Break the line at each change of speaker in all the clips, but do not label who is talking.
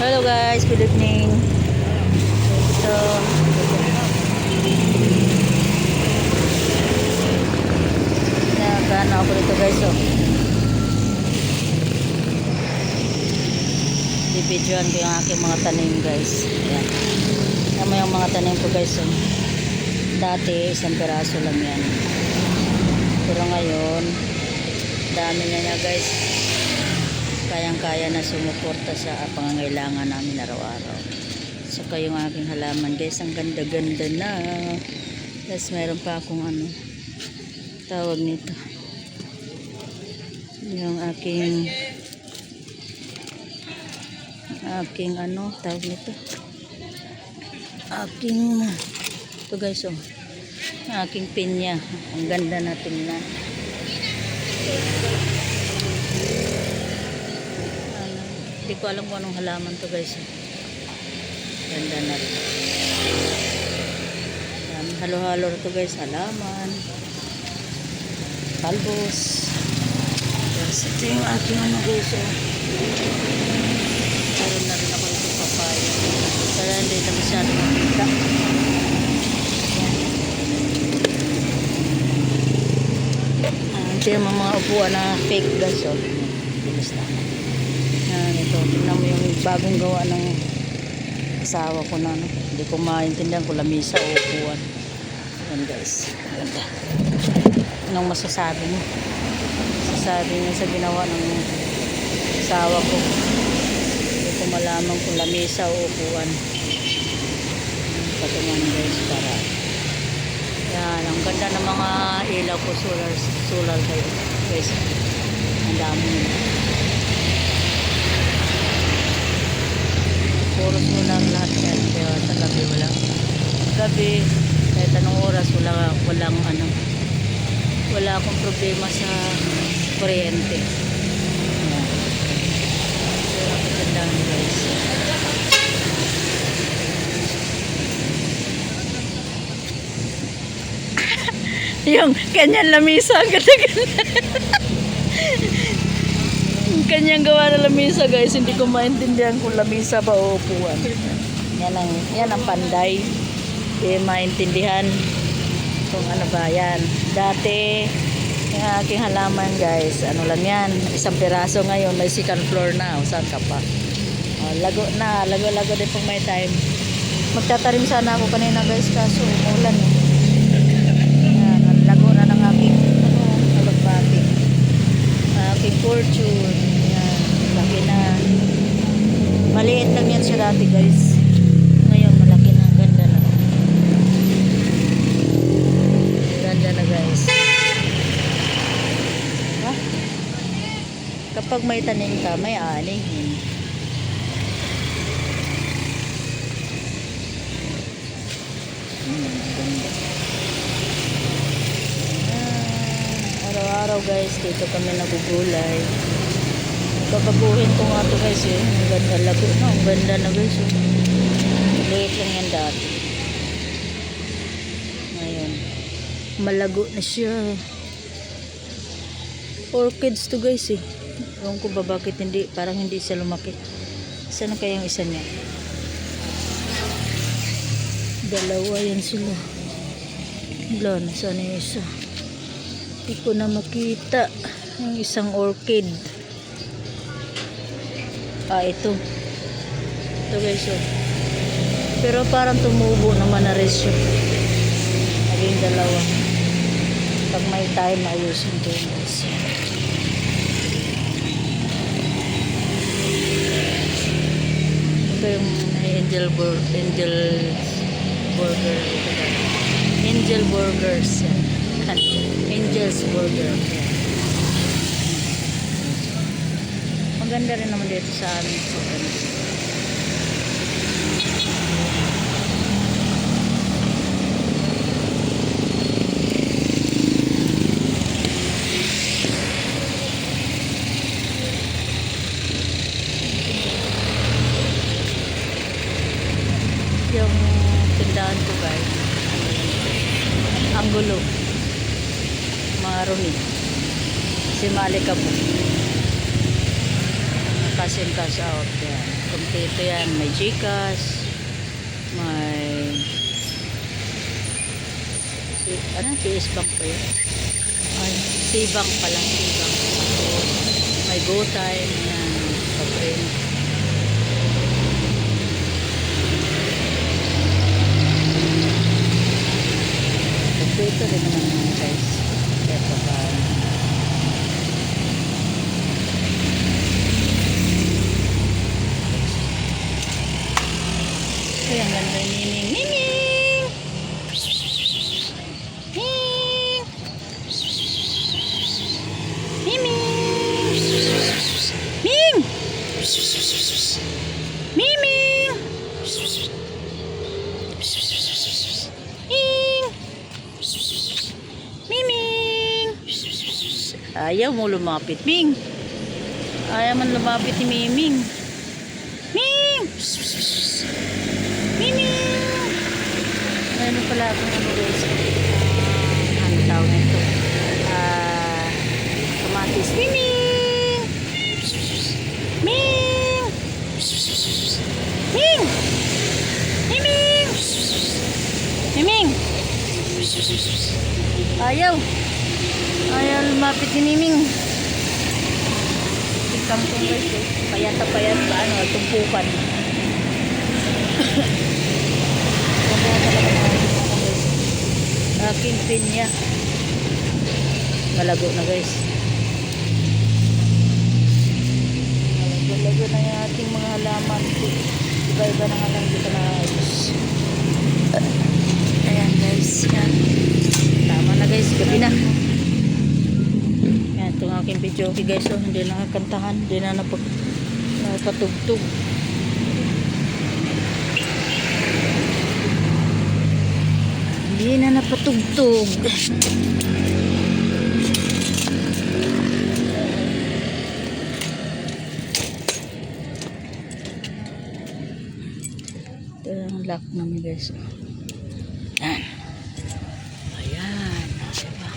Hello guys, good evening. So, nakakano ako dito guys. So, bibidyoan ko yung aking mga tanim guys. Ayan. Tama yung mga tanim ko guys. So, dati isang piraso lang yan. Pero ngayon, dami na niya guys. Kayang-kaya na sumuporta sa pangangailangan namin araw-araw. Saka yung aking halaman guys, ang ganda-ganda na. Tapos meron pa akong tawag nito, yung aking tawag nito, ito guys, aking pinya. Ang ganda na tingnan. Hindi ko alam kung anong halaman to guys. Ganda na rin. Halo-halo to guys. Halaman, talbos. Yes, ito yung aking guys. Meron na rin ako itong papaya. Pero hindi na masyado makita. Ito yung mga upuan na fake guys. Bilis na. Ito, tingnan mo yung bagong gawa ng asawa ko na hindi ko maintindihan kung lamisa o upuan. Ayan guys, ganda. Anong masasabi mo? Masasabi niya sa ginawa ng asawa ko. Hindi ko malaman kung lamisa o upuan. Patungan guys para. Yan, ang ganda ng mga ilaw ko, solar kayo guys. Ang dami nila. Puro solar lahat yan. Kaya sa gabi wala. Gabi, kahit anong oras, wala akong problema sa kuryente. Ayan. Kaya ako gandaan guys. Yung kanyang lamisa, ganda-ganda. Kanyang gawa na lamisa guys, hindi ko maintindihan kung lamisa ba o upuan. Yan ang panday. Hindi maintindihan kung ano ba yan. Dati yung aking halaman guys, ano lang yan, isang piraso. Ngayon may second floor na. O saan ka pa? Lago din pag may time. Magtatarim sana ako kanina guys, kaso umulan eh. Yan, lago na ng aking alagbati, aking fortune. Laki na. Maliit lang yan siya dati guys. Ngayon malaki na. Ganda na. Ganda na guys. Ha? Kapag may tanim ka, may anihin. Ganda. Araw-araw guys, dito kami nagugulay. Babaguhin ko nga ito guys eh. Ang ganda lago na. Ang ganda na guys eh. Liit lang yan dati. Ngayon malago na siya. Orchids to guys eh. Ewan ko ba bakit hindi, parang hindi siya lumaki. Saan na kayang isa niya? Dalawa yan sila. Wala na, saan yung isa? Hindi ko na makita yung isang orchid. Ito guys pero parang tumubo naman na rin siya. Naging dalawa. Pag may time ayusin ko yun guys. Ito yung angel burgers angel's burger. Maganda rin naman dito sa amin. Yung tindahan ko guys, ang gulo. Mga rumi. Si Malika po. Cash in cash out yan. Kompleto yan. May Gcash. May ano? PS Bank pa yun? Ay, C-Bank pala. C-Bank. Tapos, may GoTime. Yan. Pa-print. Kompleto rin naman mga guys. Ito pa. Ay, ang ganda yung Miming. Miming! Miming! Ming! Miming! Ming! Miming! Ayaw mo lumapit, Ming. Ayaw man lumapit ni Miming. Ming! Miming! Meron pala akong ano guys. Ano tawag nito? Kamatis. Miming! Ming! Ming! Miming! Miming! Ayaw! Ayaw lumapit ni Miming. Tingkam kong guys eh. Payat ba ano? Tumpukan. Aking pinya malago na guys, malago na yung ating mga halaman. Iba-iba na nga lang dito na ayos. Ayan guys, yan. Tama na guys, gabi na. Yan itong aking video okay guys. So hindi nakakantahan, hindi na napatugtog. Hindi na napatugtog. Ito yung lock namin guys. Ayan. Ayan. Diba?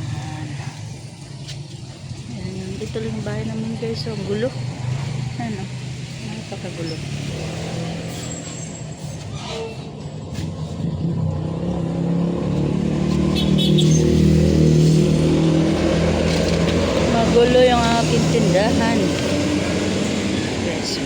Ayan. Ayan yung dito lang yung bahay namin guys. So, ang gulo. Ayan o. Napakagulo. Magulo yung aking tindahan. Yes.